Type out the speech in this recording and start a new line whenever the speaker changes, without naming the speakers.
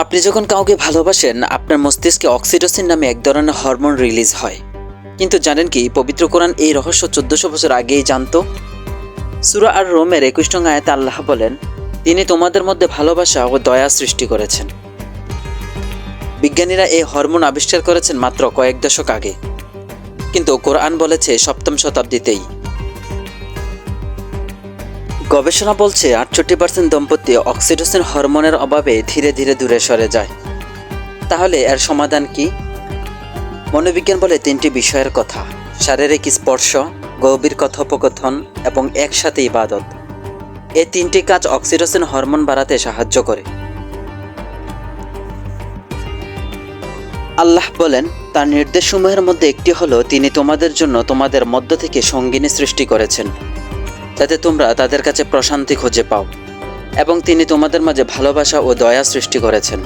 আপনি যখন কাউকে ভালোবাসেন, আপনার মস্তিষ্কে অক্সিটোসিন নামে এক ধরনের হরমোন রিলিজ হয়। কিন্তু জানেন কি, পবিত্র কোরআন এই রহস্য 1400 বছর আগেই জানতো। সূরা আর রোমের 21 নং আয়াতে আল্লাহ বলেন, তিনি তোমাদের মধ্যে ভালোবাসা ও দয়া সৃষ্টি করেছেন। বিজ্ঞানীরা এই হরমোন আবিষ্কার করেছেন মাত্র কয়েক দশক আগে, কিন্তু কোরআন বলেছে 7ম শতাব্দীতেই। গবেষণা বলছে 68% দম্পতি অক্সিটোসিন হরমোনের অভাবে ধীরে ধীরে দূরে সরে যায়। তাহলে এর সমাধান কি? মনোবিজ্ঞান বলে 3টি বিষয়ের কথা: শারীরিক স্পর্শ, গভীর কথোপকথন এবং একসাথে ইবাদত। এই 3টি কাজ অক্সিটোসিন হরমোন বাড়াতে সাহায্য করে। আল্লাহ বলেন, তার নির্দেশসমূহের মধ্যে একটি হলো তিনি তোমাদের জন্য তোমাদের মধ্য থেকে সঙ্গিনী সৃষ্টি করেছেন, যাতে তোমরা তাদের কাছে প্রশান্তি খুঁজে পাও, এবং তিনি তোমাদের মাঝে ভালোবাসা ও দয়া সৃষ্টি করেছেন।